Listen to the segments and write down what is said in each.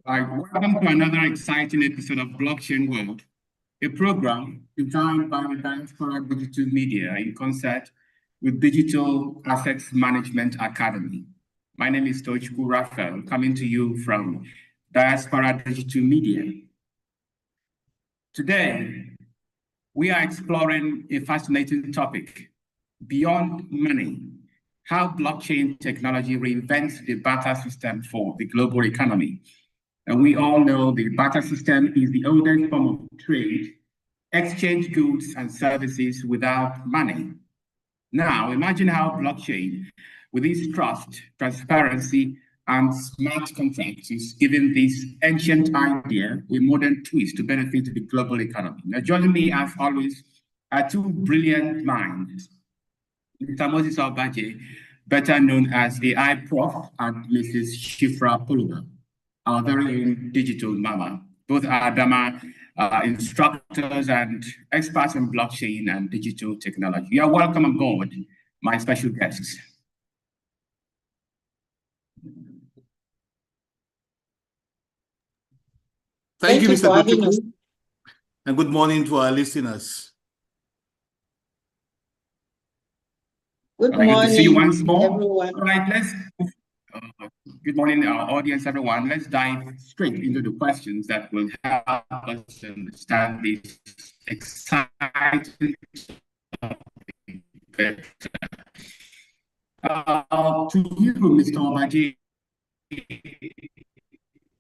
Welcome to another exciting episode of Blockchain World, a program designed by the Diaspora Digital Media in concert with Digital Assets Management Academy. My name is Tochku Raphael, coming to you from Diaspora Digital Media. Today, we are exploring a fascinating topic, beyond money, how blockchain technology reinvents the barter system for the global economy. And we all know the barter system is the oldest form of trade, exchange goods and services without money. Now, imagine how blockchain, with its trust, transparency, and smart contracts, is giving this ancient idea a modern twist to benefit the global economy. Now, joining me, as always, are two brilliant minds, Mr. Moses Albaje, better known as AI Prof, and Mrs. Shifra Puluma, our very own digital mama. Both are Dama instructors and experts in blockchain and digital technology. You are welcome on board, my special guests. Thank you, Mr. Tochukwu, and good morning to our listeners. Good morning, good to see you once more. everyone. All right, good morning, our audience, everyone. Let's dive straight into the questions that will help us understand this exciting topic better. To you, Mr. Obaji,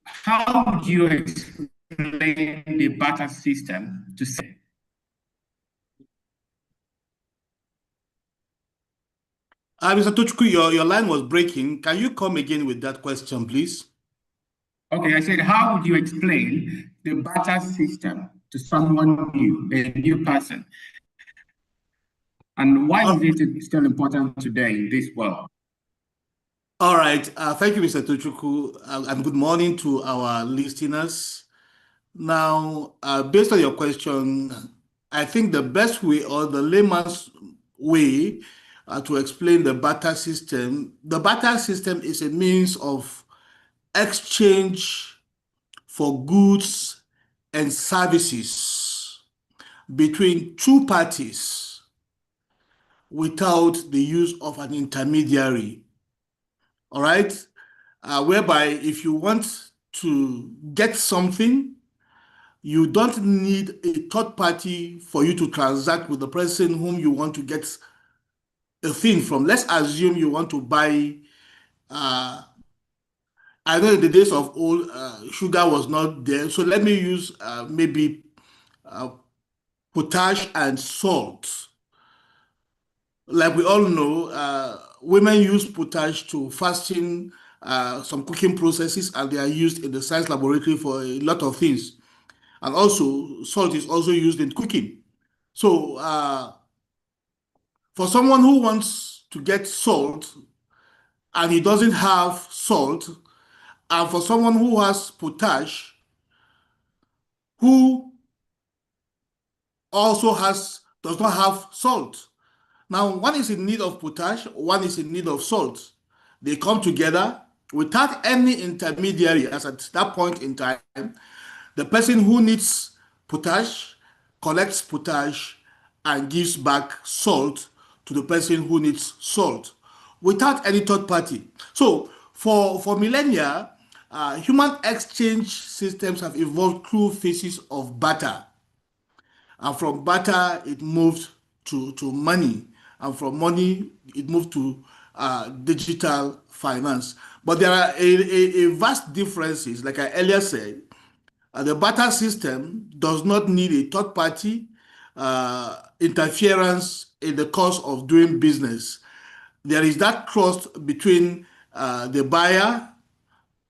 how would you explain the barter system to say? Mr. Tochukwu, your line was breaking. Can you come again with that question, please? Okay, I said, how would you explain the barter system to someone new, a new person? And why is it still important today in this world? All right. Thank you, Mr. Tochukwu, and good morning to our listeners. Now, based on your question, I think the best way, or the layman's way, to explain the barter system is a means of exchange for goods and services between two parties without the use of an intermediary. All right? Whereby if you want to get something, you don't need a third party for you to transact with the person whom you want to get a thing from. Let's assume you want to buy, I know in the days of old, sugar was not there. So let me use maybe potash and salt. Like we all know, women use potash to fasten some cooking processes, and they are used in the science laboratory for a lot of things. And also, salt is also used in cooking. So for someone who wants to get salt and he doesn't have salt, and for someone who has potash, who also does not have salt. Now, one is in need of potash, one is in need of salt. They come together without any intermediary, as at that point in time. The person who needs potash collects potash and gives back salt to the person who needs salt without any third party. So for millennia, human exchange systems have evolved through phases of barter. And from barter, it moved to money. And from money, it moved to digital finance. But there are a vast differences. Like I earlier said, the barter system does not need a third party interference in the course of doing business. There is that trust between the buyer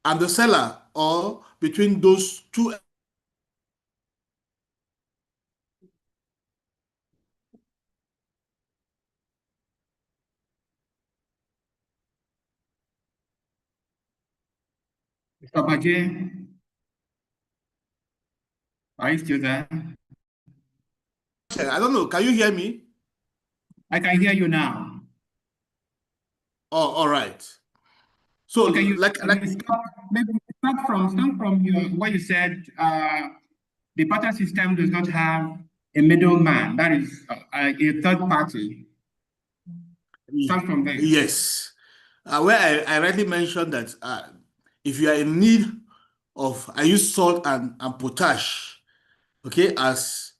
and the seller, or between those two. Mr. Baje, are you still there? I don't know. Can you hear me? I can hear you now. Oh, all right. So Okay, maybe start from what you said. The barter system does not have a middleman. That is a third party. Start from there. Yes. Where I rightly mentioned that if you are in need of, I use salt and potash, okay, as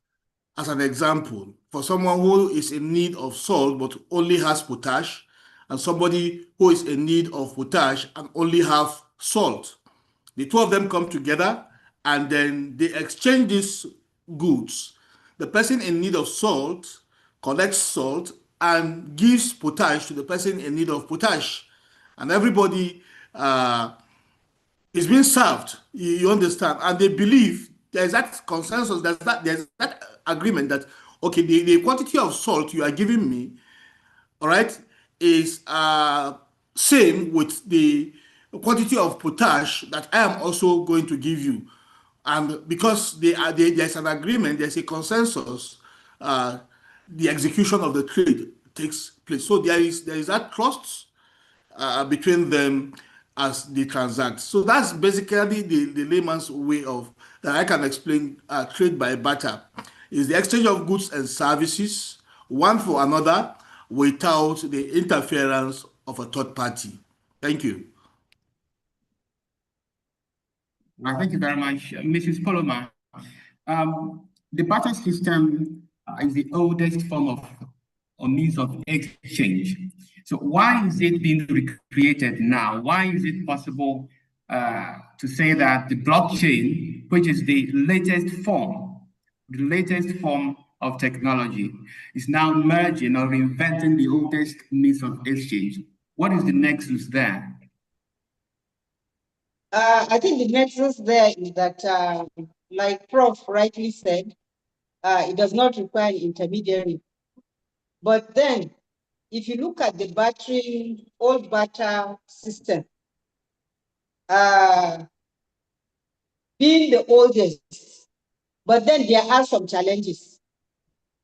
an example, for someone who is in need of salt but only has potash, and somebody who is in need of potash and only have salt. The two of them come together and then they exchange these goods. The person in need of salt collects salt and gives potash to the person in need of potash. And everybody is being served. You understand? And they believe there's that consensus, there's that agreement that, okay, the quantity of salt you are giving me, all right, is same with the quantity of potash that I am also going to give you. And because there's an agreement, there's a consensus, the execution of the trade takes place. So there is that trust between them as they transact. So that's basically the layman's way of that I can explain trade by barter. Is the exchange of goods and services, one for another, without the interference of a third party. Thank you. Thank you very much, Mrs. Poloma. The barter system is the oldest form of or means of exchange. So why is it being recreated now? Why is it possible to say that the blockchain, which is the latest form of technology, is now merging or reinventing the oldest means of exchange? What is the nexus there? I think the nexus there is that, like Prof rightly said, it does not require an intermediary. But then, if you look at the old barter system, being the oldest, but then there are some challenges.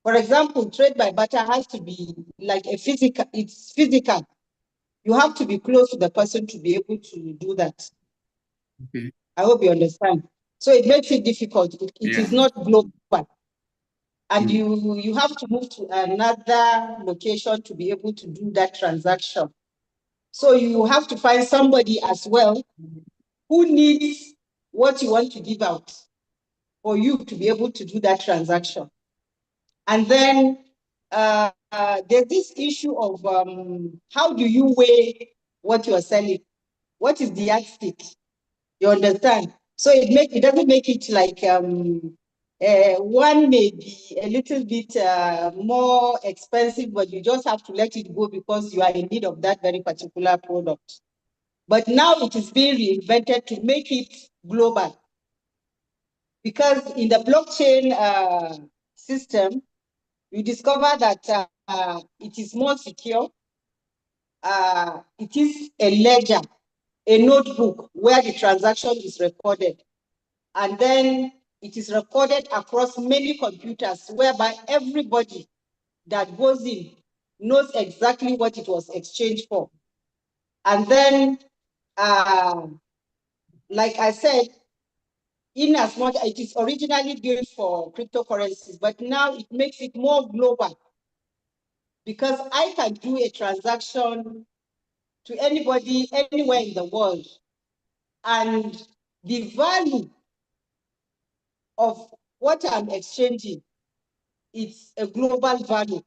For example, trade by barter has to be like it's physical. You have to be close to the person to be able to do that. Okay. I hope you understand. So it makes it difficult. It is not global. And you have to move to another location to be able to do that transaction. So you have to find somebody as well who needs what you want to give out for you to be able to do that transaction. And then there's this issue of how do you weigh what you are selling? What is the yardstick? You understand? So it doesn't make it like one may be a little bit more expensive, but you just have to let it go because you are in need of that very particular product. But now it is being reinvented to make it global. Because in the blockchain system, you discover that it is more secure. It is a ledger, a notebook where the transaction is recorded. And then it is recorded across many computers, whereby everybody that goes in knows exactly what it was exchanged for. And then, like I said, in as much it is originally built for cryptocurrencies, but now it makes it more global because I can do a transaction to anybody, anywhere in the world. And the value of what I'm exchanging, it's a global value.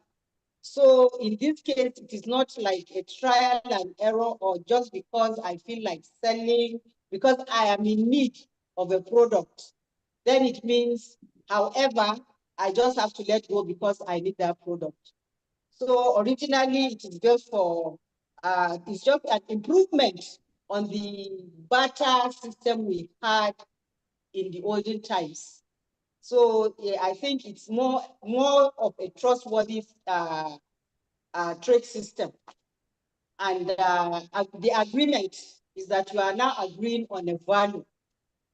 So in this case, it is not like a trial and error or just because I feel like selling, because I am in need of a product. Then it means, however, I just have to let go because I need that product. So originally it is just for, it's just an improvement on the barter system we had in the olden times. So yeah, I think it's more of a trustworthy trade system. And the agreement is that you are now agreeing on a value,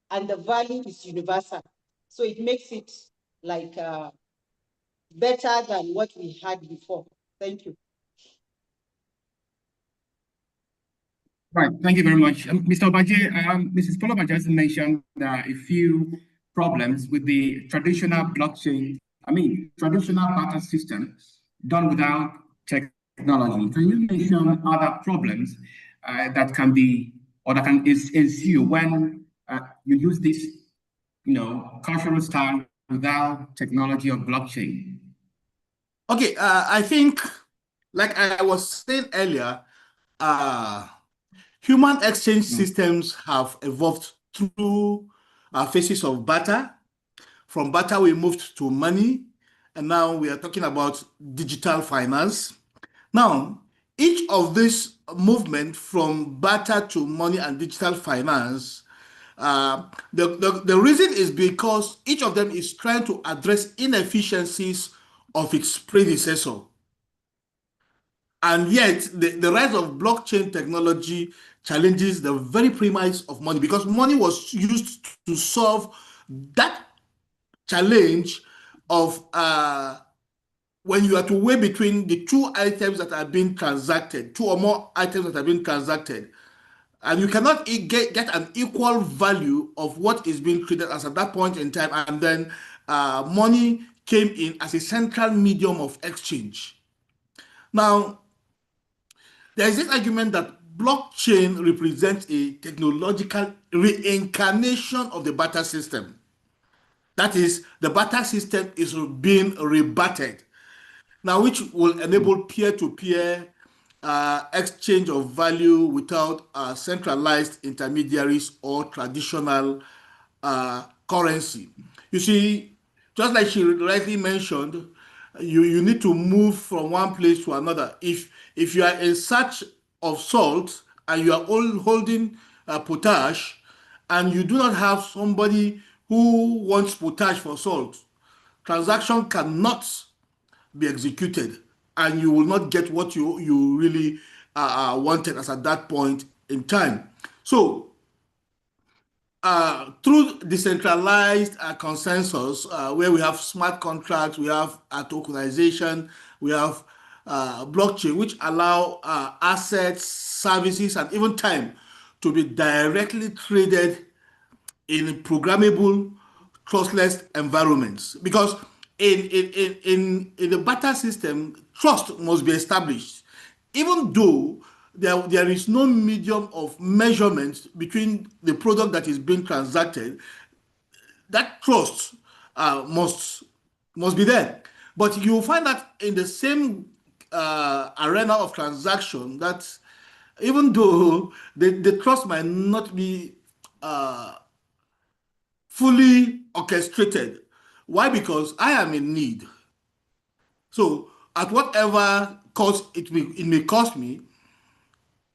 and the value is universal. So it makes it like better than what we had before. Thank you. Right. Thank you very much. Mr. Obaje, Mrs. Poloba just mentioned a few problems with the traditional blockchain, traditional barter system done without technology. Can you mention other problems that can be or that can ensue when you use this, cultural style without technology or blockchain? Okay, I think, like I was saying earlier, uh, human exchange systems have evolved through phases of barter. From barter, we moved to money, and now we are talking about digital finance. Now, each of these movement from barter to money and digital finance, the reason is because each of them is trying to address inefficiencies of its predecessor. And yet, the rise of blockchain technology challenges the very premise of money, because money was used to solve that challenge of when you are to weigh between the two items that are being transacted, two or more items that are being transacted, and you cannot get an equal value of what is being treated as at that point in time, and then money came in as a central medium of exchange. Now, there is this argument that blockchain represents a technological reincarnation of the barter system. That is, the barter system is being rebatted now, which will enable peer-to-peer exchange of value without centralized intermediaries or traditional currency. You see, just like she rightly mentioned, you need to move from one place to another. If you are in search of salt and you are holding potash, and you do not have somebody who wants potash for salt, transaction cannot be executed, and you will not get what you really wanted as at that point in time. So through decentralized consensus, where we have smart contracts, we have tokenization, we have blockchain, which allow assets, services, and even time to be directly traded in programmable, trustless environments. Because in the barter system, trust must be established, even though there is no medium of measurement between the product that is being transacted. That trust must be there. But you will find that in the same arena of transaction, that even though the trust might not be fully orchestrated. Why? Because I am in need. So at whatever cost it may cost me,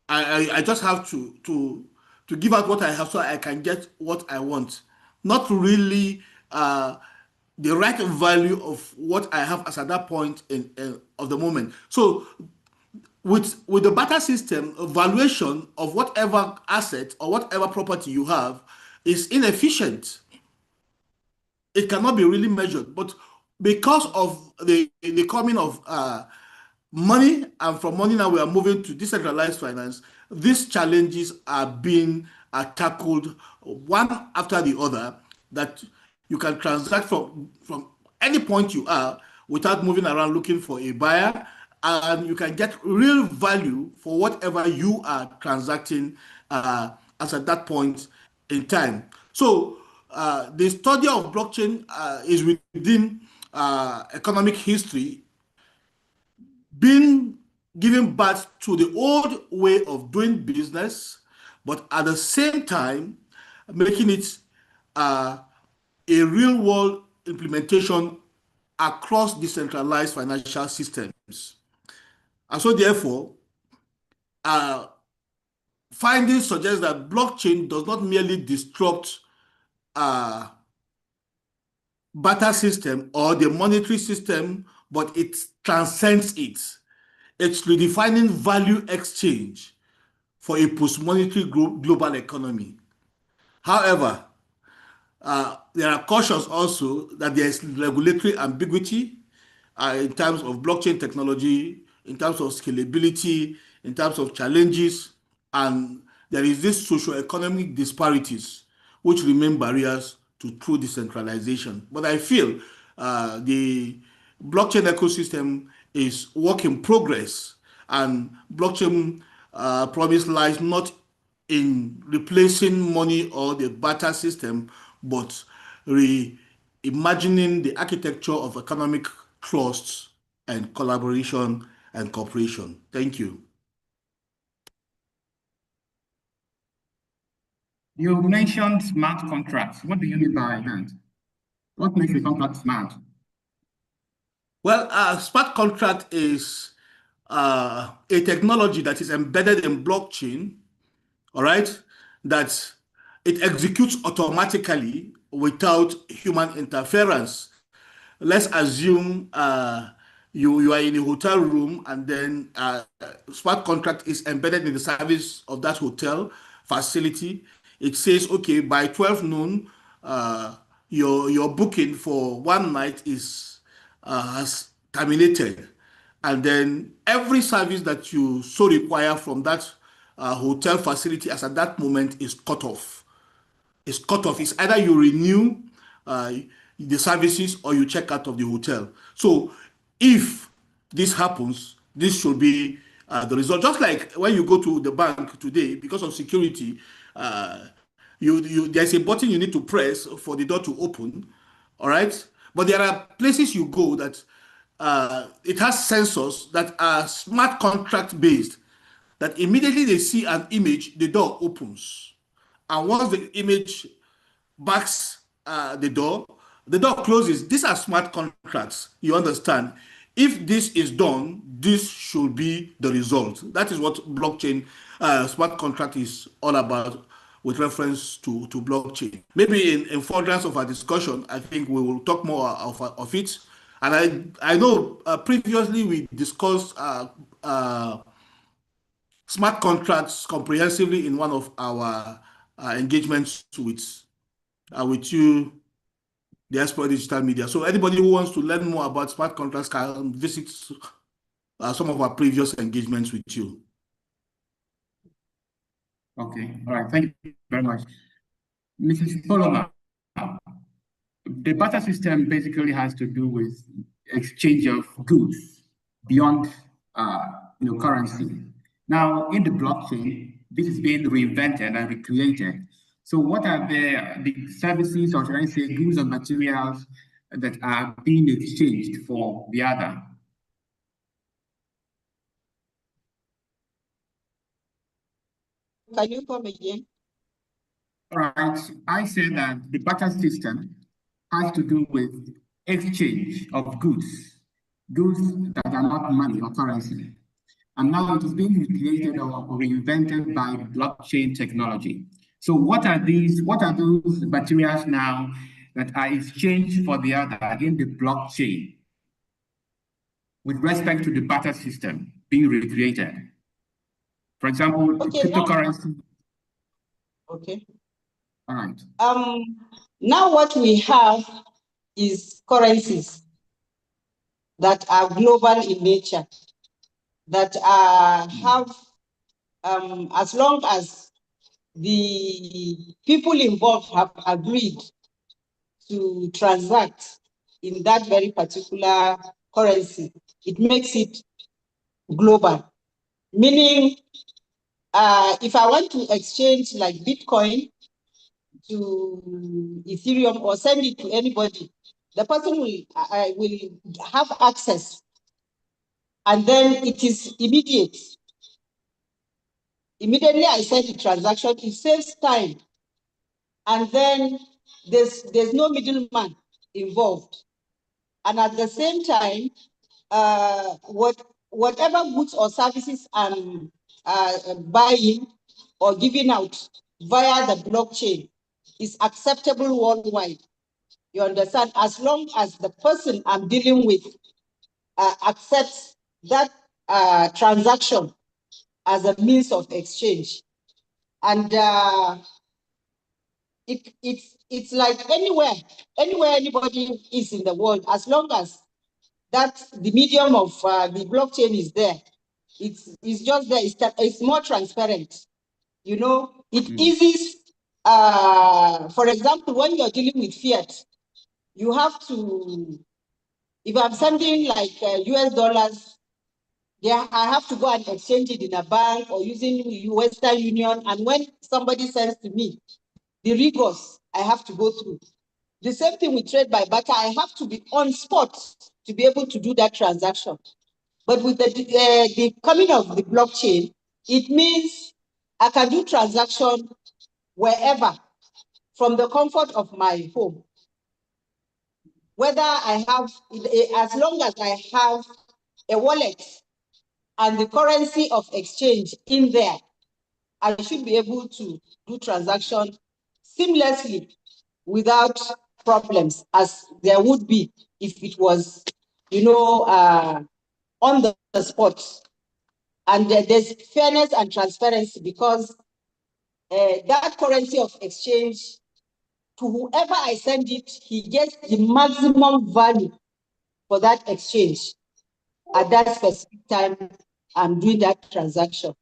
I just have to give out what I have so I can get what I want. Not really the right value of what I have as at that point of the moment. So with the barter system, valuation of whatever asset or whatever property you have is inefficient. It cannot be really measured. But because of the coming of money, and from money now we are moving to decentralized finance, these challenges are being tackled one after the other, that you can transact from any point you are without moving around looking for a buyer, and you can get real value for whatever you are transacting as at that point in time. So the study of blockchain is within economic history, being giving birth to the old way of doing business, but at the same time making it a real world implementation across decentralized financial systems. And so therefore, findings suggest that blockchain does not merely disrupt barter system or the monetary system, but it transcends it. It's redefining value exchange for a post-monetary global economy. However, there are cautions also that there is regulatory ambiguity in terms of blockchain technology, in terms of scalability, in terms of challenges, and there is this socio-economic disparities which remain barriers to true decentralization. But I feel the blockchain ecosystem is work in progress, and blockchain promise lies not in replacing money or the barter system, but reimagining the architecture of economic trust and collaboration and cooperation. Thank you. You mentioned smart contracts. What do you mean by that? What makes a contract smart? Well, a smart contract is a technology that is embedded in blockchain, all right, that it executes automatically without human interference. Let's assume you are in a hotel room, and then smart contract is embedded in the service of that hotel facility. It says, okay, by 12 noon, your booking for one night is has terminated, and then every service that you so require from that hotel facility as at that moment is cut off. It's cut off. It's either you renew uh, the services or you check out of the hotel. So if this happens, this should be the result. Just like when you go to the bank today, because of security, there's a button you need to press for the door to open. All right. But there are places you go that it has sensors that are smart contract based, that immediately they see an image, the door opens. And once the image backs the door closes. These are smart contracts. You understand? If this is done, this should be the result. That is what blockchain smart contract is all about with reference to blockchain. Maybe in furtherance of our discussion, I think we will talk more of it. And I know previously we discussed smart contracts comprehensively in one of our engagements with you, the Diaspora Digital Media. So anybody who wants to learn more about smart contracts can visit some of our previous engagements with you. Okay, all right, thank you very much. Mrs. Solomon, the barter system basically has to do with exchange of goods beyond currency. Now, in the blockchain, this is being reinvented and recreated. So what are the services, or should I say goods and materials, that are being exchanged for the other? Can you come again? All right, I said that the barter system has to do with exchange of goods that are not money or currency. And now it is being recreated or reinvented by blockchain technology. So what are those materials now that are exchanged for the other in the blockchain with respect to the barter system being recreated? For example, okay, cryptocurrency. Okay. All right. Now what we have is currencies that are global in nature, that have, as long as the people involved have agreed to transact in that very particular currency, it makes it global. Meaning, if I want to exchange like Bitcoin to Ethereum or send it to anybody, the person will have access, and then it is immediate. Immediately I send the transaction, it saves time, and then there's no middleman involved. And at the same time, whatever goods or services I'm buying or giving out via the blockchain is acceptable worldwide. You understand? As long as the person I'm dealing with accepts that transaction as a means of exchange. And it's like anywhere anybody is in the world, as long as that the medium of the blockchain is there, it's just there, it's more transparent. It eases, for example, when you're dealing with fiat, you have to, if I'm sending like US dollars, I have to go and exchange it in a bank or using Western Union. And when somebody sends to me, the rigors I have to go through. The same thing with trade by barter. I have to be on spot to be able to do that transaction. But with the coming of the blockchain, it means I can do transaction wherever from the comfort of my home. Whether I have, as long as I have a wallet and the currency of exchange in there, I should be able to do transaction seamlessly without problems, as there would be if it was, on the spot. And there's fairness and transparency, because that currency of exchange, to whoever I send it, he gets the maximum value for that exchange at that specific time I'm doing that transaction.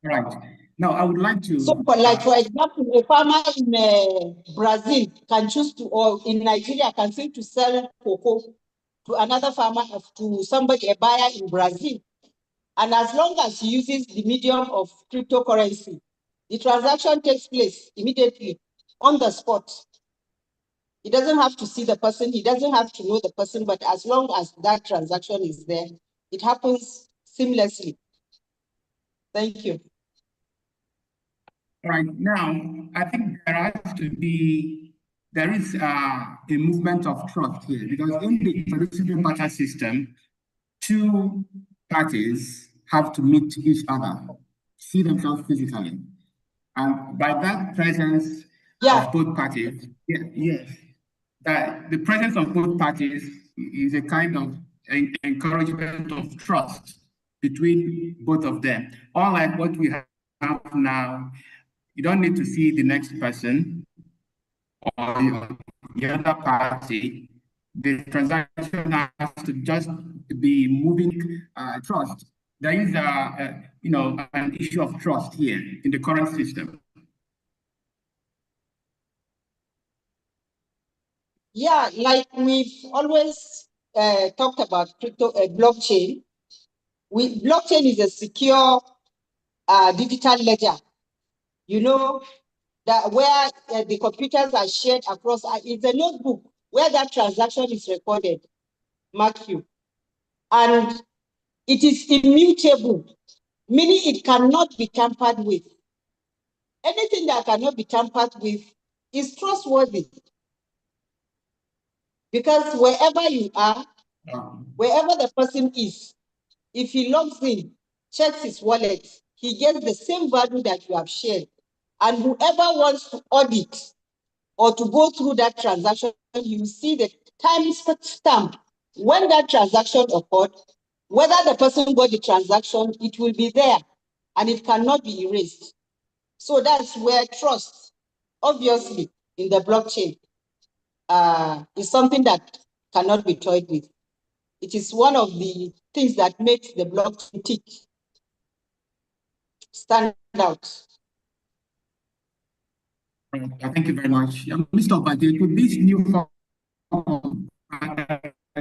Right. Now, I would like to... So, for example, a farmer in Brazil can choose to, or in Nigeria can choose to sell cocoa to another farmer, to somebody, a buyer in Brazil. And as long as he uses the medium of cryptocurrency, the transaction takes place immediately on the spot. He doesn't have to see the person, he doesn't have to know the person, but as long as that transaction is there, it happens seamlessly. Thank you. Right now, I think there is a movement of trust here, because in the traditional barter system, two parties have to meet each other, see themselves physically. And by that presence of both parties, that the presence of both parties is a kind of encouragement of trust between both of them. Unlike what we have now, you don't need to see the next person or the other party. The transaction has to just be moving trust. There is an issue of trust here in the current system. Yeah, like we've always talked about blockchain. Blockchain is a secure digital ledger. That where the computers are shared across. It's a notebook where that transaction is recorded. Mark you, and it is immutable, meaning it cannot be tampered with. Anything that cannot be tampered with is trustworthy. Because wherever you are, wherever the person is, if he logs in, checks his wallet, he gets the same value that you have shared. And whoever wants to audit or to go through that transaction, you see the time stamp when that transaction occurred, whether the person got the transaction, it will be there and it cannot be erased. So that's where trust, obviously, in the blockchain is something that cannot be toyed with. It is one of the things that makes the blockchain tick, stand out. Thank you very much. Mr. Barter, could this new form of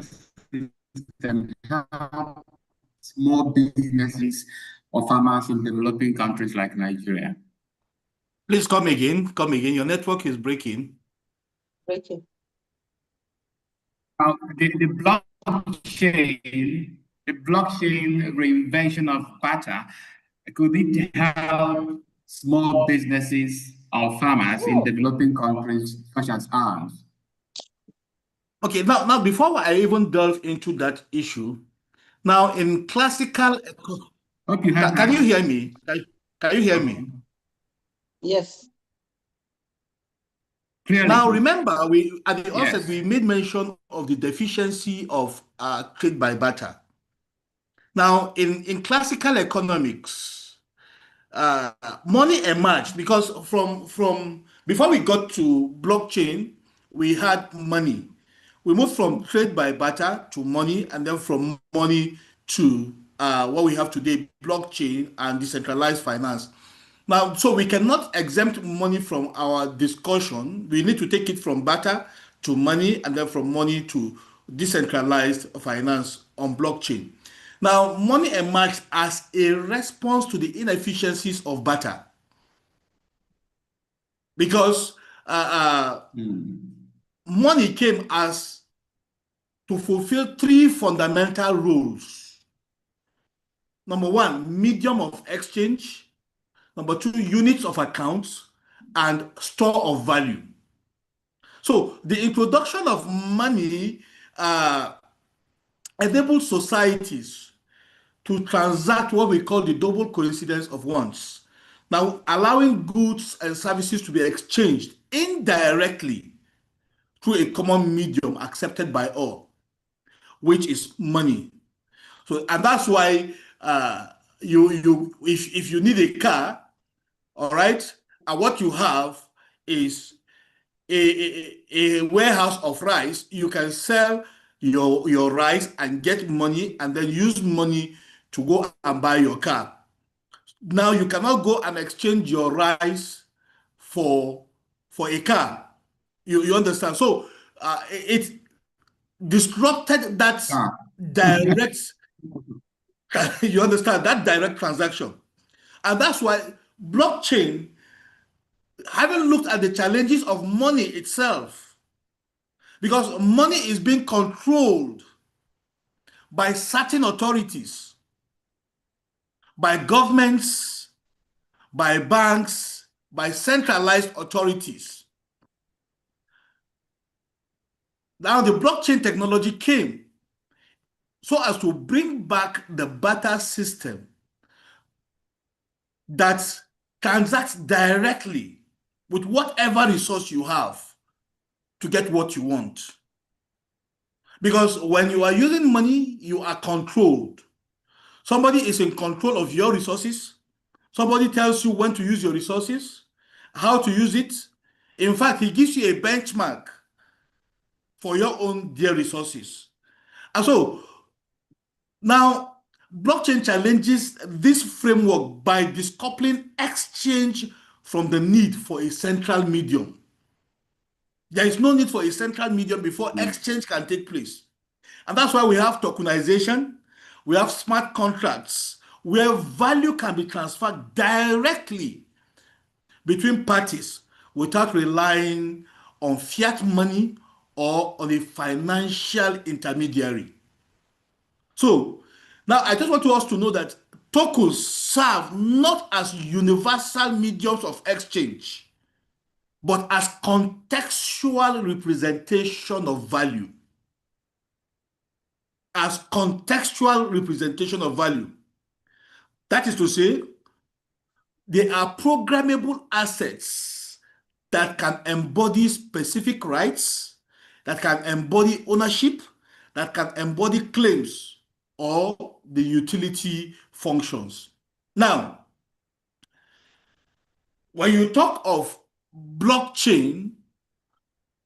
system help small businesses or farmers in developing countries like Nigeria? Please come again. Come again. Your network is breaking. Breaking. The blockchain reinvention of barter, could it help small businesses or farmers in developing countries such as ours? Okay, now before I even delve into that issue, now in classical, can you hear me? Can you hear me? Yes. Clearly. Now remember, at the onset we made mention of the deficiency of trade by barter. Now in classical economics, money emerged because from before we got to blockchain, we had money. We moved from trade by barter to money, and then from money to what we have today, blockchain and decentralized finance. Now, so we cannot exempt money from our discussion. We need to take it from barter to money, and then from money to decentralized finance on blockchain. Now, money emerged as a response to the inefficiencies of barter because money came as to fulfill three fundamental roles. Number one, medium of exchange. Number two, units of accounts, and store of value. So the introduction of money enabled societies to transact what we call the double coincidence of wants. Now, allowing goods and services to be exchanged indirectly through a common medium accepted by all, which is money. So, and that's why if you need a car, all right, and what you have is a warehouse of rice, you can sell your rice and get money, and then use money to go and buy your car. Now you cannot go and exchange your rice for a car. You understand? So it disrupted that direct you understand, that direct transaction. And that's why blockchain, having looked at the challenges of money itself, because money is being controlled by certain authorities, by governments, by banks, by centralized authorities. Now the blockchain technology came so as to bring back the barter system that transacts directly with whatever resource you have to get what you want. Because when you are using money, you are controlled. Somebody is in control of your resources. Somebody tells you when to use your resources, how to use it. In fact, he gives you a benchmark for your own dear resources. And so now blockchain challenges this framework by decoupling exchange from the need for a central medium. There is no need for a central medium before exchange can take place. And that's why we have tokenization, we have smart contracts, where value can be transferred directly between parties without relying on fiat money or on a financial intermediary. So now I just want us to know that tokens serve not as universal mediums of exchange, but as contextual representation of value. As contextual representation of value. That is to say, they are programmable assets that can embody specific rights, that can embody ownership, that can embody claims or the utility functions. Now, when you talk of blockchain,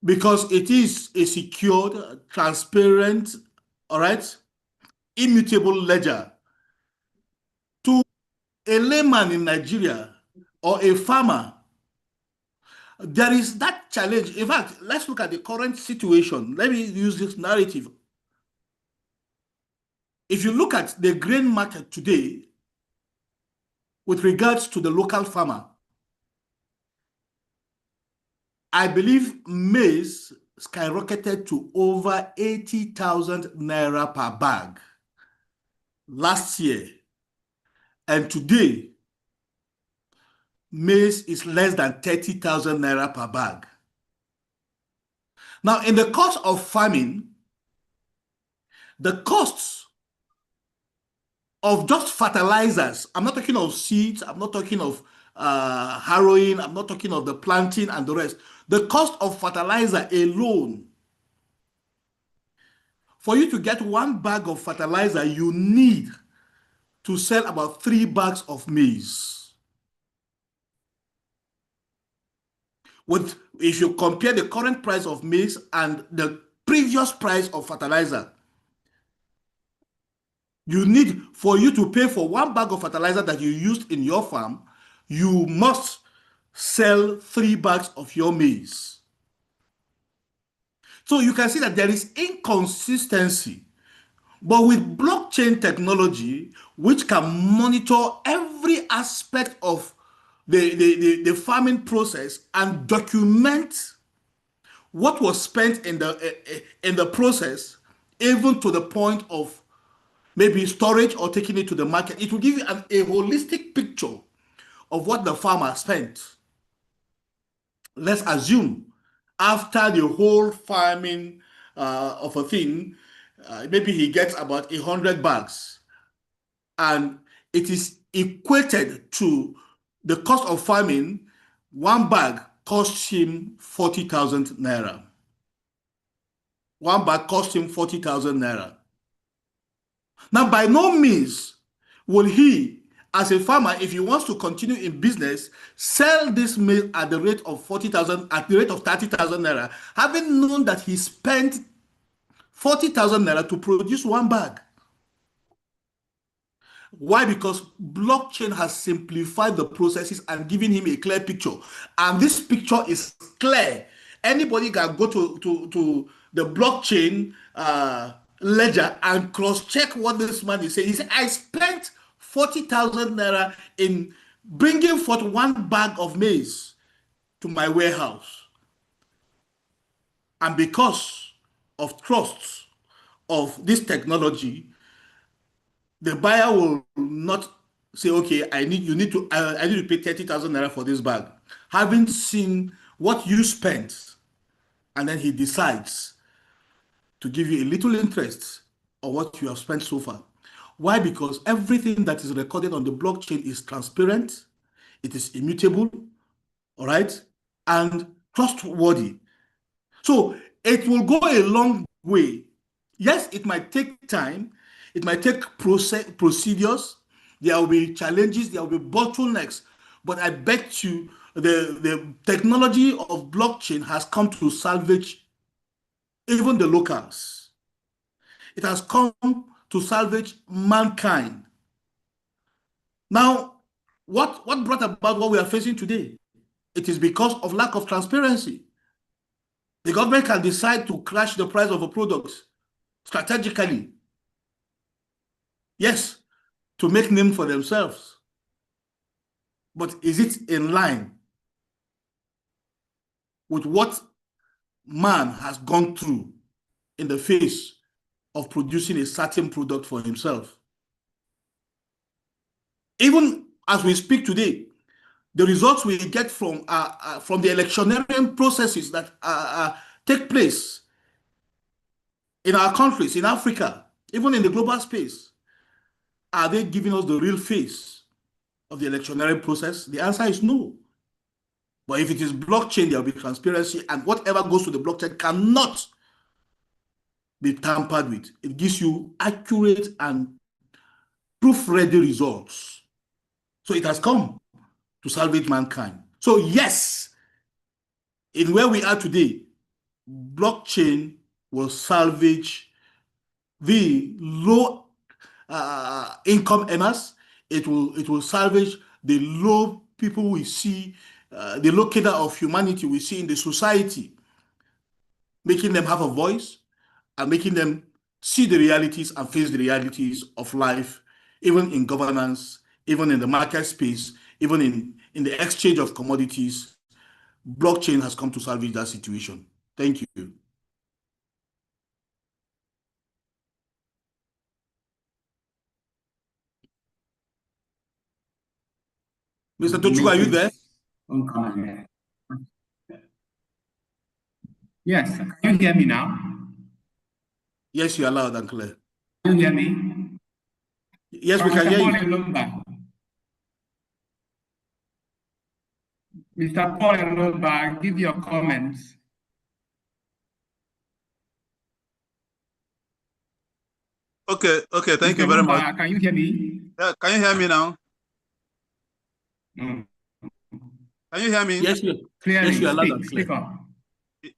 because it is a secured, transparent, all right, immutable ledger, to a layman in Nigeria or a farmer, there is that challenge. In fact, let's look at the current situation. Let me use this narrative. If you look at the grain market today, with regards to the local farmer, I believe maize skyrocketed to over 80,000 naira per bag last year. And today, maize is less than 30,000 naira per bag. Now, in the course of farming, the costs of just fertilizers, I'm not talking of seeds, I'm not talking of harrowing, I'm not talking of the planting and the rest. The cost of fertilizer alone, for you to get 1 bag of fertilizer, you need to sell about 3 bags of maize. If you compare the current price of maize and the previous price of fertilizer, You need, for you to pay for 1 bag of fertilizer that you used in your farm, you must sell 3 bags of your maize. So you can see that there is inconsistency. But with blockchain technology, which can monitor every aspect of the farming process and document what was spent in the process, even to the point of maybe storage or taking it to the market, it will give you a holistic picture of what the farmer spent. Let's assume after the whole farming of a thing, maybe he gets about 100 bags, and it is equated to the cost of farming. 1 bag costs him 40,000 naira. 1 bag costs him 40,000 naira. Now, by no means will he, as a farmer, if he wants to continue in business, sell this maize at the rate of 40,000, at the rate of 30,000 naira, having known that he spent 40,000 naira to produce 1 bag. Why? Because blockchain has simplified the processes and given him a clear picture. And this picture is clear. Anybody can go to the blockchain ledger and cross-check what this man is saying. He said, I spent 40,000 naira in bringing forth 1 bag of maize to my warehouse. And because of trust of this technology, the buyer will not say, okay, I need to pay 30,000 naira for this bag, having seen what you spent, and then he decides to give you a little interest on what you have spent so far. Why? Because everything that is recorded on the blockchain is transparent, it is immutable, all right, and trustworthy. So it will go a long way. Yes, it might take time, it might take procedures, there will be challenges, there will be bottlenecks, but I bet you the technology of blockchain has come to salvage even the locals. It has come to salvage mankind. Now, what brought about what we are facing today? It is because of lack of transparency. The government can decide to crash the price of a product strategically. Yes, to make name for themselves. But is it in line with what man has gone through in the face of producing a certain product for himself? Even as we speak today, the results we get from the electioneering processes that take place in our countries, in Africa, even in the global space, are they giving us the real face of the electioneering process? The answer is no. But if it is blockchain, there will be transparency, and whatever goes to the blockchain cannot be tampered with. It gives you accurate and proof-ready results. So it has come to salvage mankind. So yes, in where we are today, blockchain will salvage the low income earners. It will salvage the low people we see, the low cadre of humanity we see in the society, making them have a voice and making them see the realities and face the realities of life, even in governance, even in the market space, even in the exchange of commodities. Blockchain has come to salvage that situation. Thank you. Mr. Tochukwu, are you there? Yes, can you hear me now? Yes, you are loud and clear. Can you hear me? Yes, we can hear you. Mr. Paul Elomba, give your comments. Okay, thank you very much. Can you hear me? Yeah, can you hear me now? Mm. Can you hear me? Yes, clearly. Yes, you are loud and clear. Speak up.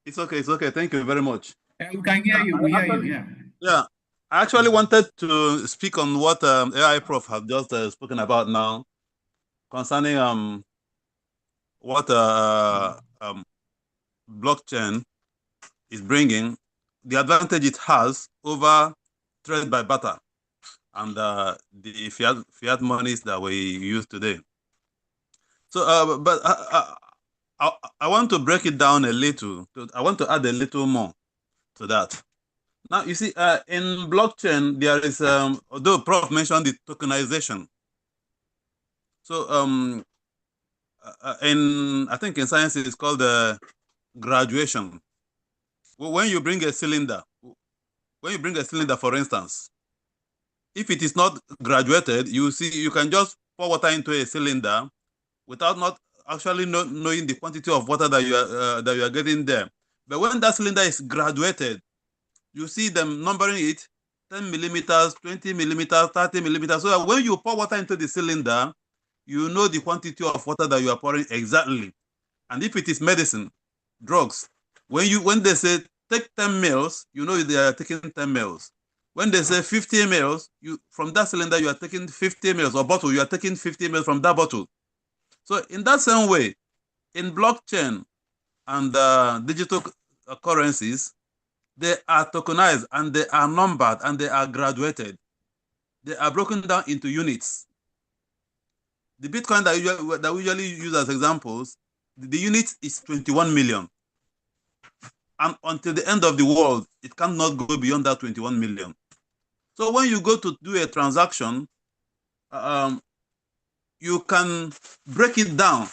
It's okay, thank you very much. We can hear you, we hear you, yeah. Yeah, I actually wanted to speak on what AI Prof has just spoken about now concerning what blockchain is bringing, the advantage it has over trade by barter and the fiat monies that we use today. So, but I want to break it down a little. I want to add a little more to that. Now, you see, in blockchain, there is, although Prof mentioned the tokenization. So, I think in science it's called graduation. When you bring a cylinder, for instance, if it is not graduated, you can just pour water into a cylinder without not actually knowing the quantity of water that you are getting there. But when that cylinder is graduated, you see them numbering it 10 millimeters, 20 millimeters, 30 millimeters. So that when you pour water into the cylinder, you know the quantity of water that you are pouring exactly. And if it is medicine, drugs, when they say take 10 mils, you know they are taking 10 mils. When they say 50 mils, from that cylinder you are taking 50 mils, or bottle, you are taking 50 mils from that bottle. So in that same way, in blockchain and digital currencies, they are tokenized and they are numbered and they are graduated. They are broken down into units. The Bitcoin that we usually use as examples, the unit is 21 million. And until the end of the world, it cannot go beyond that 21 million. So when you go to do a transaction, you can break it down.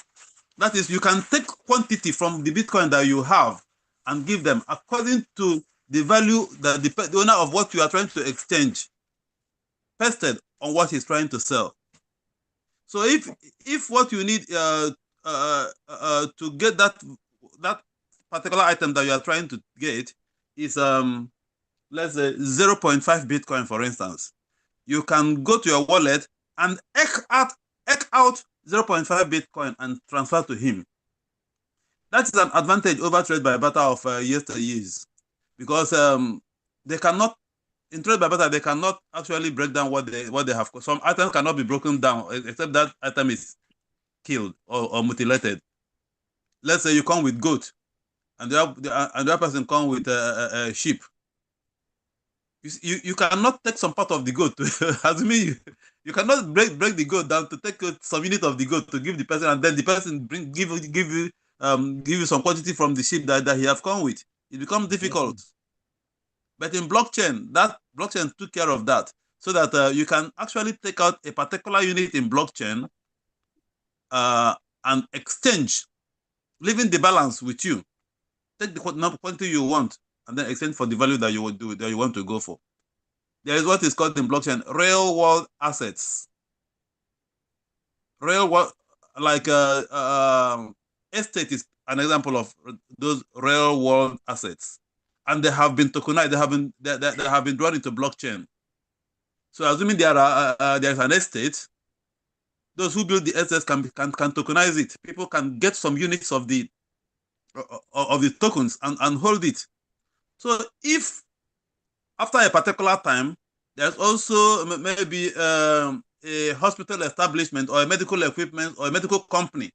That is, you can take quantity from the Bitcoin that you have and give them according to the value that the owner of what you are trying to exchange pasted on what he's trying to sell. So if what you need to get that particular item that you are trying to get is let's say 0.5 Bitcoin, for instance, you can go to your wallet and eke out 0.5 Bitcoin and transfer to him. That is an advantage over trade by barter of yesteryears, because they cannot, in trade by barter, they cannot actually break down what they have. Some items cannot be broken down except that item is killed or mutilated. Let's say you come with goat, and the other person come with a sheep. You cannot take some part of the goat. Assuming you cannot break the goat down to take some unit of the goat to give the person, and then the person give you some quantity from the sheep that he have come with. It becomes difficult. But in blockchain, that blockchain took care of that, so that you can actually take out a particular unit in blockchain and exchange, leaving the balance with you. Take the quantity you want and then exchange for the value that you want to go for. There is what is called in blockchain real world assets. Real world, like estate is an example of those real world assets, and they have been tokenized. They have been drawn into blockchain. So assuming there is an estate, those who build the assets can tokenize it. People can get some units of the tokens and hold it. So if after a particular time, there's also maybe a hospital establishment or a medical equipment or a medical company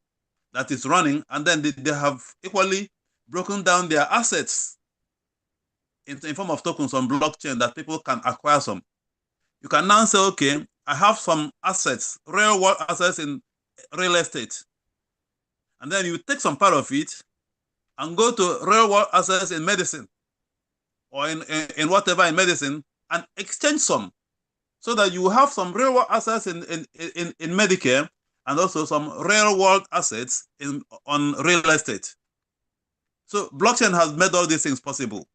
that is running, and then they have equally broken down their assets in form of tokens on blockchain that people can acquire some. You can now say, okay, I have some assets, real world assets in real estate. And then you take some part of it and go to real world assets in medicine or in whatever in medicine and exchange some, so that you have some real world assets in Medicare and also some real world assets on real estate. So blockchain has made all these things possible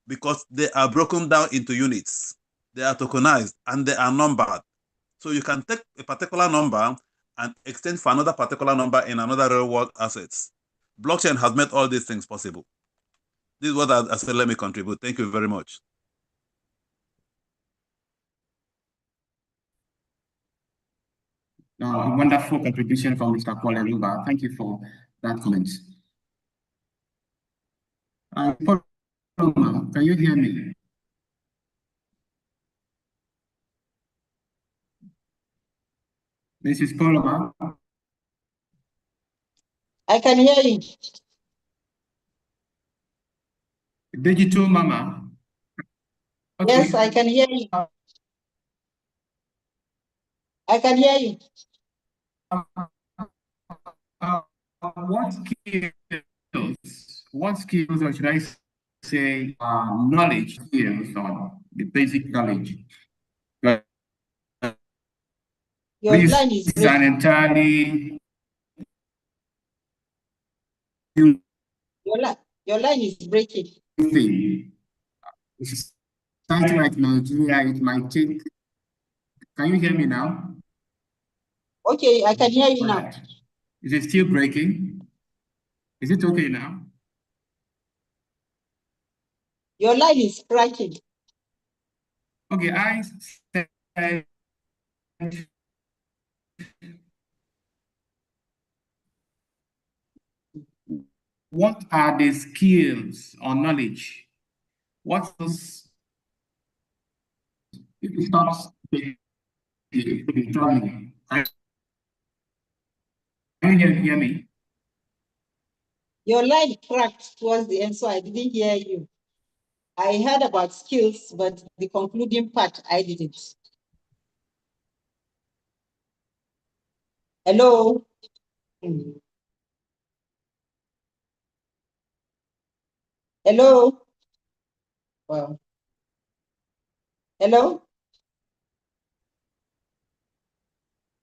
because they are broken down into units. They are tokenized and they are numbered. So you can take a particular number and exchange for another particular number in another real world assets. Blockchain has made all these things possible. This is what I said, let me contribute. Thank you very much. A wonderful contribution from Mr. Kwaleluba. Thank you for that comment. Can you hear me? Mrs. Paloma? I can hear you. Digital Mama? Okay. Yes, I can hear you. I can hear you. What skills, or should I say, knowledge skills, or the basic knowledge? Your This line is is breaking. an entirely Your line is breaking. thing. Something like Nigeria, it might take. Can you hear me now? Okay, I can hear you now. Is it still breaking? Is it okay now? Your line is cracking. Okay, I said, what are the skills or knowledge? What's those? If it stops, can you hear me? Your line cracked towards the end, so I didn't hear you. I heard about skills, but the concluding part, I didn't. Hello? Hello? Wow. Hello?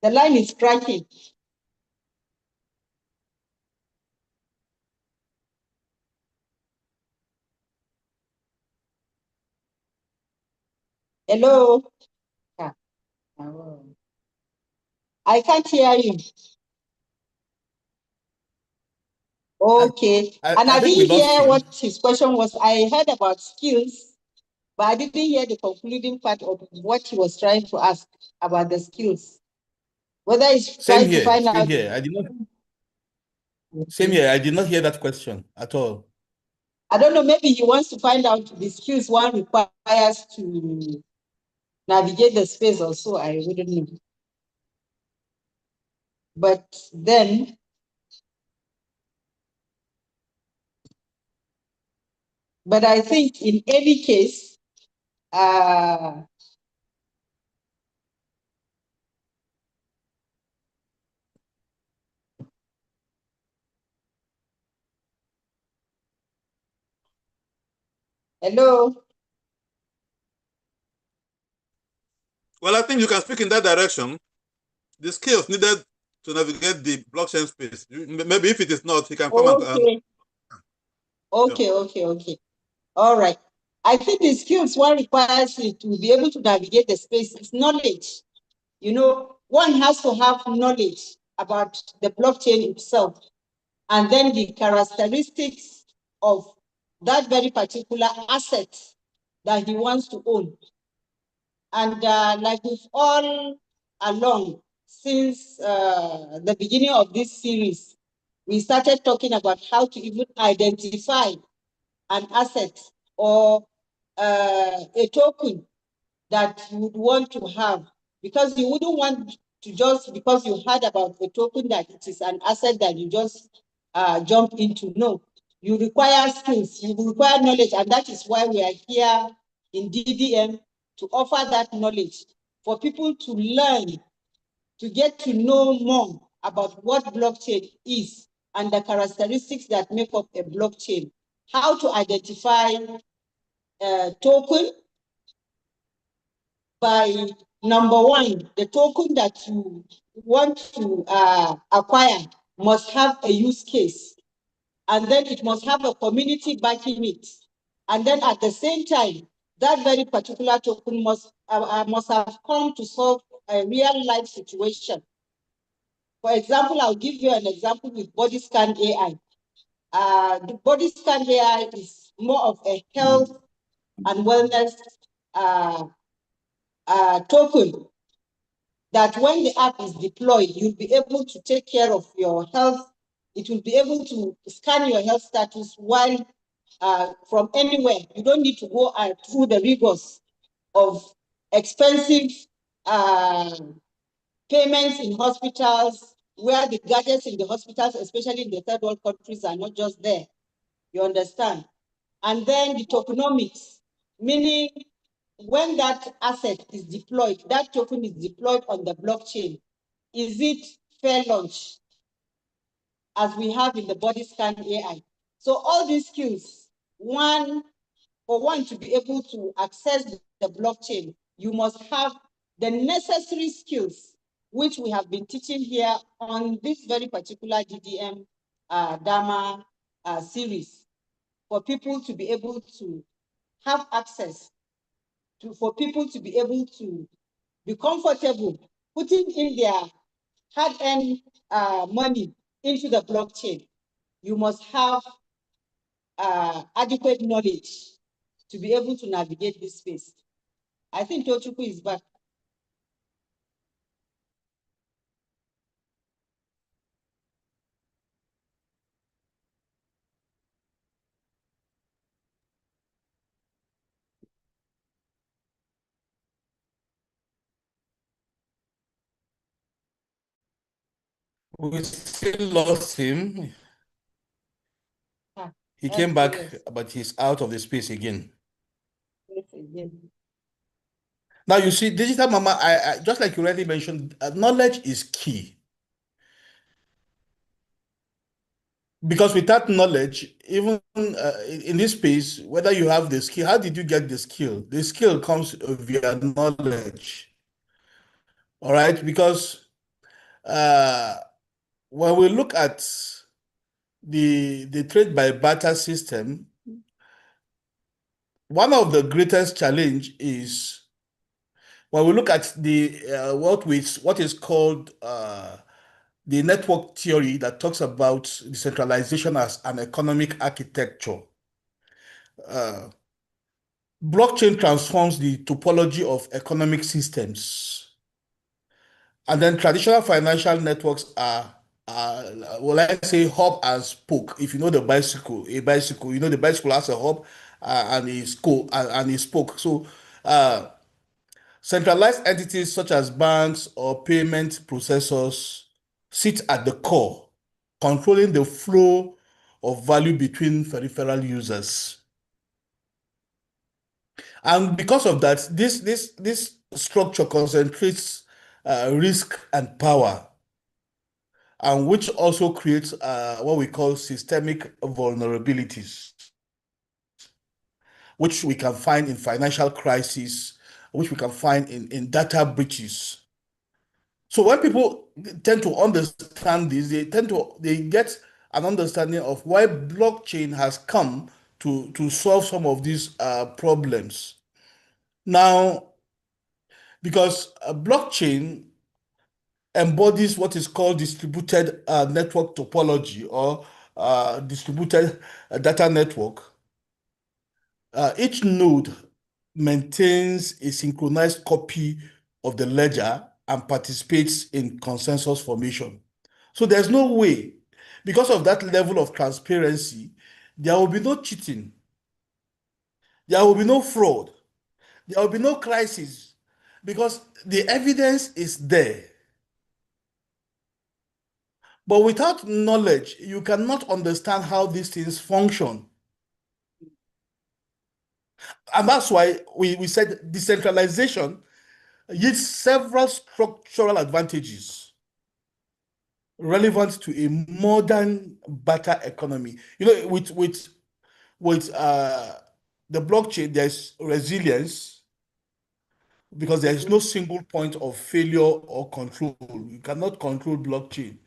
The line is cracking. Hello? I can't hear you. Okay. I didn't hear what his question was. I heard about skills, but I didn't hear the concluding part of what he was trying to ask about the skills. Whether it's trying to find out. Same here. I did not hear that question at all. I don't know, maybe he wants to find out the skills one requires to navigate the space or so, I wouldn't know. But then, but I think in any case, hello? Well, I think you can speak in that direction. The skills needed to navigate the blockchain space. Maybe if it is not, he can come and. Okay. All right. I think the skills one requires to be able to navigate the space is knowledge. You know, one has to have knowledge about the blockchain itself, and then the characteristics of that very particular asset that he wants to own. And like we've all along, since the beginning of this series, we started talking about how to even identify an asset or a token that you would want to have, because you wouldn't want to just, because you heard about a token that it is an asset that you just jump into. No, you require skills, you require knowledge, and that is why we are here in DDM to offer that knowledge for people to learn, to get to know more about what blockchain is and the characteristics that make up a blockchain, how to identify a token by number one, the token that you want to acquire must have a use case, and then it must have a community backing it. And then at the same time, that very particular token must have come to solve a real life situation. For example, I'll give you an example with body scan AI. The body scan AI is more of a health and wellness token that when the app is deployed, you'll be able to take care of your health. It will be able to scan your health status while from anywhere. You don't need to go through the rigors of expensive payments in hospitals, where the gadgets in the hospitals, especially in the third world countries, are not just there. You understand? And then the tokenomics, meaning when that asset is deployed, that token is deployed on the blockchain. Is it fair launch, as we have in the body scan AI? So all these skills, for one to be able to access the blockchain, you must have the necessary skills, which we have been teaching here on this very particular DDM Dharma series, for people to be able to have access for people to be able to be comfortable putting in their hard-earned money into the blockchain. You must have adequate knowledge to be able to navigate this space. I think Tochukwu is back. We still lost him. He came back, but he's out of the space again. Yes, again. Now you see, digital mama, I just like you already mentioned, knowledge is key. Because without knowledge, even in this space, whether you have the skill, how did you get the skill? The skill comes via knowledge. All right, because when we look at the trade by barter system, one of the greatest challenge is when we look at the what is called the network theory that talks about decentralization as an economic architecture. Blockchain transforms the topology of economic systems. And then traditional financial networks are well, let's say hub and spoke. If you know the bicycle, a bicycle, you know the bicycle has a hub and a spoke. So centralized entities such as banks or payment processors sit at the core, controlling the flow of value between peripheral users. And because of that, this structure concentrates risk and power, and which also creates what we call systemic vulnerabilities, which we can find in financial crises, which we can find in data breaches. So when people tend to understand this, they get an understanding of why blockchain has come to solve some of these problems. Now, because a blockchain embodies what is called distributed network topology, or distributed data network. Each node maintains a synchronized copy of the ledger and participates in consensus formation. So there's no way, because of that level of transparency, there will be no cheating, there will be no fraud, there will be no crisis, because the evidence is there. But without knowledge, you cannot understand how these things function. And that's why we said decentralization yields several structural advantages relevant to a modern barter economy. You know, with the blockchain, there's resilience, because there is no single point of failure or control. You cannot control blockchain.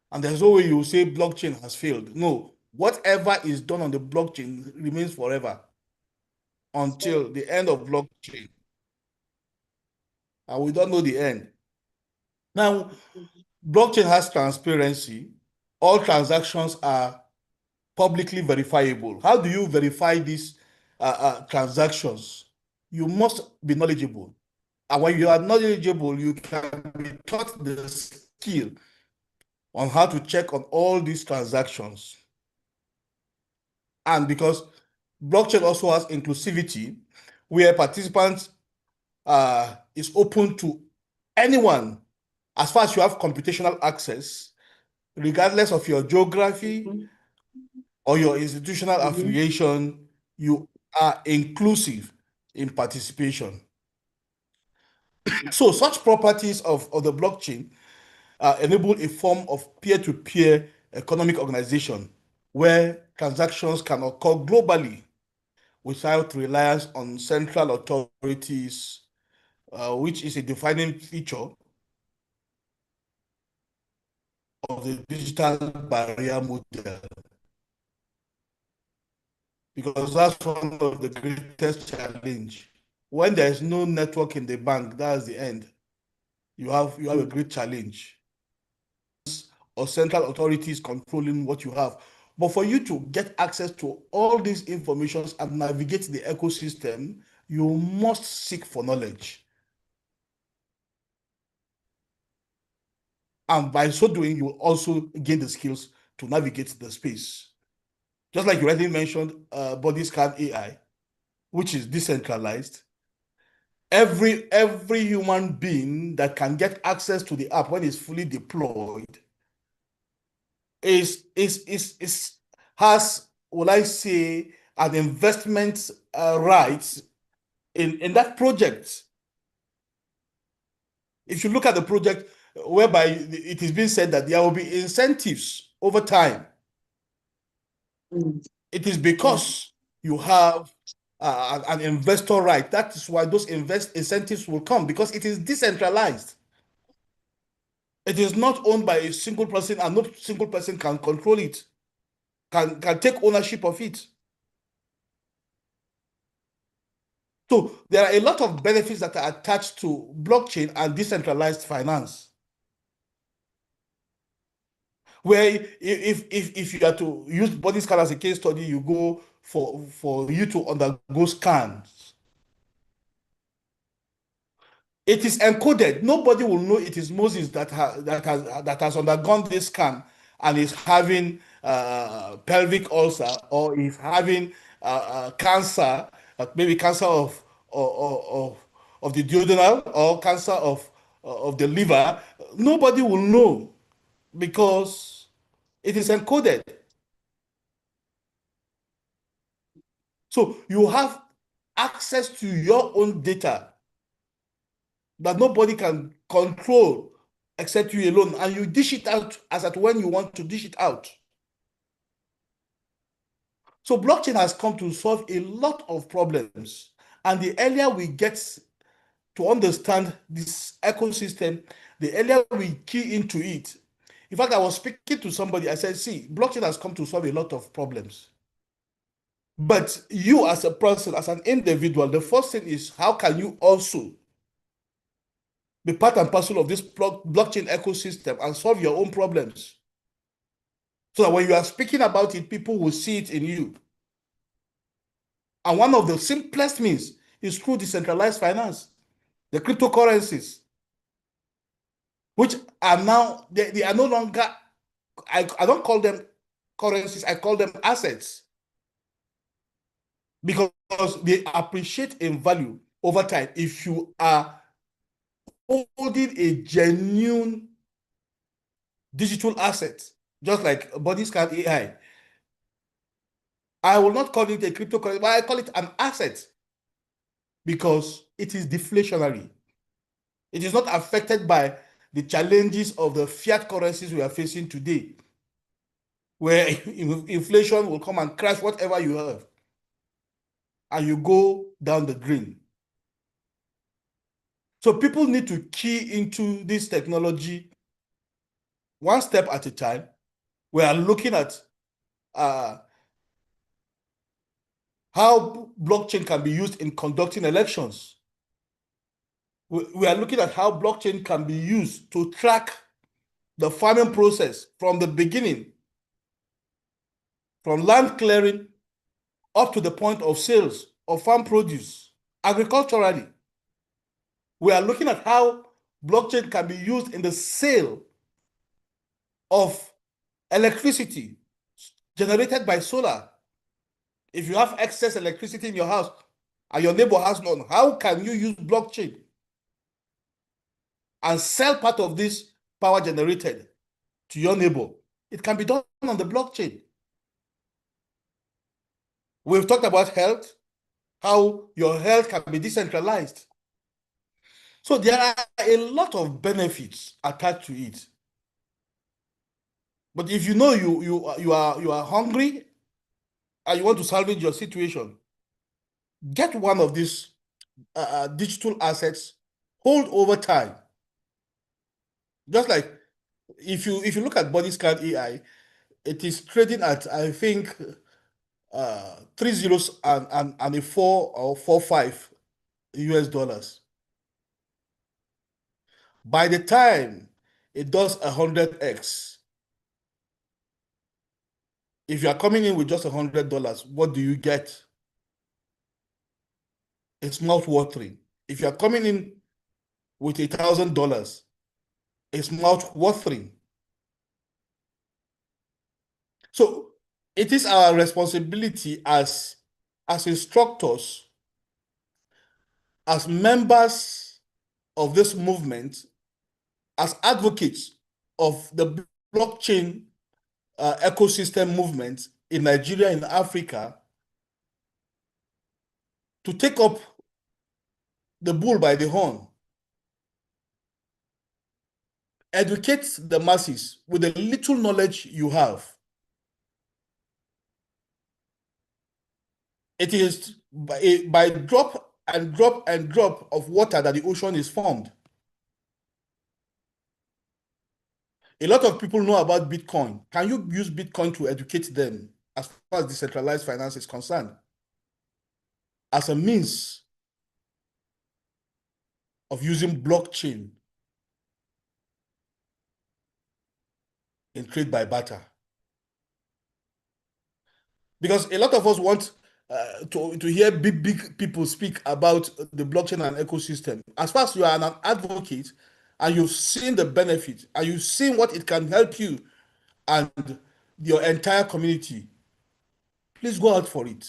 And there's no way you say blockchain has failed. No, whatever is done on the blockchain remains forever until the end of blockchain. And we don't know the end. Now, blockchain has transparency. All transactions are publicly verifiable. How do you verify these transactions? You must be knowledgeable. And when you are knowledgeable, you can be taught the skill on how to check on all these transactions. And because blockchain also has inclusivity, where participants is open to anyone as far as you have computational access, regardless of your geography or your institutional affiliation, you are inclusive in participation. So such properties of the blockchain enable a form of peer-to-peer economic organization where transactions can occur globally without reliance on central authorities, which is a defining feature of the digital barrier model. Because that's one of the greatest challenge. When there's no network in the bank, that's the end. You have a great challenge. Or central authorities controlling what you have. But for you to get access to all these informations and navigate the ecosystem, you must seek for knowledge. And by so doing, you will also gain the skills to navigate the space. Just like you already mentioned, body scan AI, which is decentralized. Every human being that can get access to the app when it's fully deployed has, will I say, an investment rights in that project. If you look at the project whereby it is being said that there will be incentives over time, it is because you have an investor right. That is why those incentives will come, because it is decentralized. It is not owned by a single person, and no single person can control it, can take ownership of it. So there are a lot of benefits that are attached to blockchain and decentralized finance. Where if you are to use body scan as a case study, you go for you to undergo scans. It is encoded. Nobody will know it is Moses that has undergone this scan and is having pelvic ulcer, or is having cancer, maybe cancer of the duodenal, or cancer of the liver. Nobody will know because it is encoded. So you have access to your own data that nobody can control except you alone, and you dish it out as at when you want to dish it out. So blockchain has come to solve a lot of problems, and the earlier we get to understand this ecosystem, the earlier we key into it. In fact, I was speaking to somebody, I said, see, blockchain has come to solve a lot of problems. But you as a person, as an individual, the first thing is, how can you also be part and parcel of this blockchain ecosystem and solve your own problems? So that when you are speaking about it, people will see it in you. And one of the simplest means is through decentralized finance, the cryptocurrencies, which are now, they are no longer, I don't call them currencies, I call them assets, because they appreciate in value over time if you are holding a genuine digital asset, just like body scan AI. I will not call it a cryptocurrency, but I call it an asset because it is deflationary. It is not affected by the challenges of the fiat currencies we are facing today, where inflation will come and crash whatever you have, and you go down the drain. So people need to key into this technology one step at a time. We are looking at how blockchain can be used in conducting elections. We are looking at how blockchain can be used to track the farming process from the beginning, from land clearing up to the point of sales of farm produce. Agriculturally, we are looking at how blockchain can be used in the sale of electricity generated by solar. If you have excess electricity in your house and your neighbor has none, how can you use blockchain and sell part of this power generated to your neighbor. It can be done on the blockchain. We've talked about health, how your health can be decentralized. So there are a lot of benefits attached to it. But if you know you are hungry and you want to salvage your situation, get one of these digital assets, hold over time. Just like if you look at Bodyscan AI, it is trading at, I think, 3 zeros and a 4 or 4.5 US dollars. By the time it does 100x, if you are coming in with just $100, what do you get? It's mouth-watering. If you are coming in with $1,000, it's mouth-watering. So it is our responsibility as instructors, as members of this movement, as advocates of the blockchain ecosystem movement in Nigeria, in Africa, to take up the bull by the horn, educate the masses with the little knowledge you have. It is by drop and drop and drop of water that the ocean is formed. A lot of people know about Bitcoin. Can you use Bitcoin to educate them as far as decentralized finance is concerned? As a means of using blockchain in trade by barter. Because a lot of us want to hear big people speak about the blockchain and ecosystem. As far as you are an advocate and you've seen the benefit and you've seen what it can help you and your entire community, please go out for it.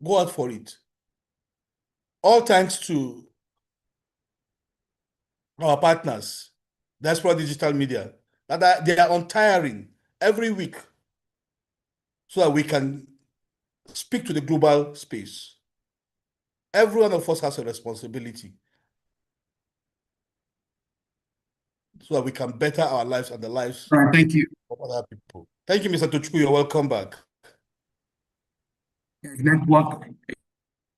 Go out for it. All thanks to our partners, Diaspora Digital Media, that they are untiring every week so that we can speak to the global space. Every one of us has a responsibility so that we can better our lives and the lives Thank you. of other people. Thank you, Mr. Tochukwu. You're welcome back. Network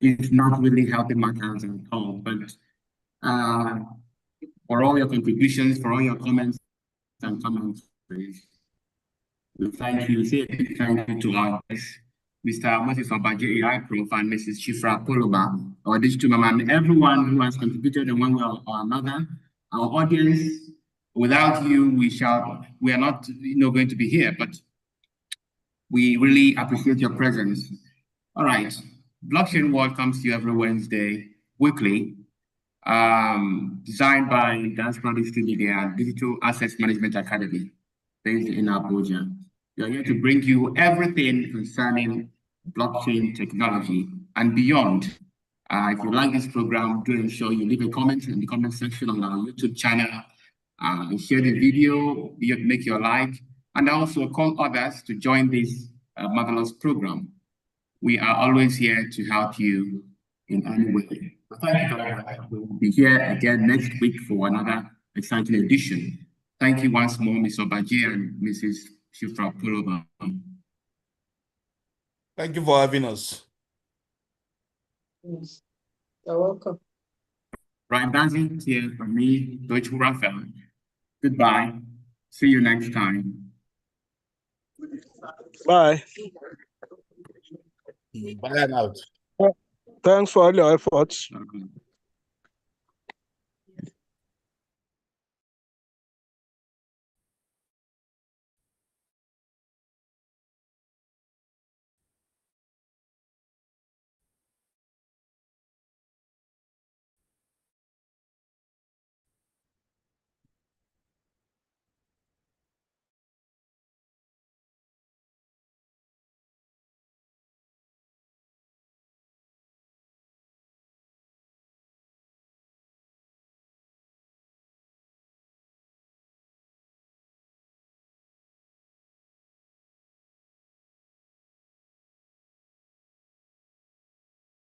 is not really helping matters at all, but for all your contributions, for all your comments and comments, we thank you. Say a big thank you to our guests, Mr. Moses Obaje, AI Prof, and Mrs. Shifra Poloba, our digital mama, and everyone who has contributed in one way or another. Our audience, without you, we are not going to be here, but we really appreciate your presence. All right. Blockchain World comes to you every Wednesday, weekly, designed by Diaspora Digital Media Digital Assets Management Academy, based in Abuja. We are here to bring you everything concerning blockchain technology and beyond. If you like this program, do ensure you leave a comment in the comment section on our YouTube channel. Share the video, make your like, and also call others to join this marvelous program. We are always here to help you in any way. Thank you very much. We'll be here again next week for another exciting edition. Thank you once more, Ms. Obaje and Mrs. Shifra Pulova. Thank you for having us. Yes. You're welcome. Right, that's it here from me, Deutsche Raphael. Goodbye. See you next time. Bye. Bye and out. Thanks for all your efforts. Okay.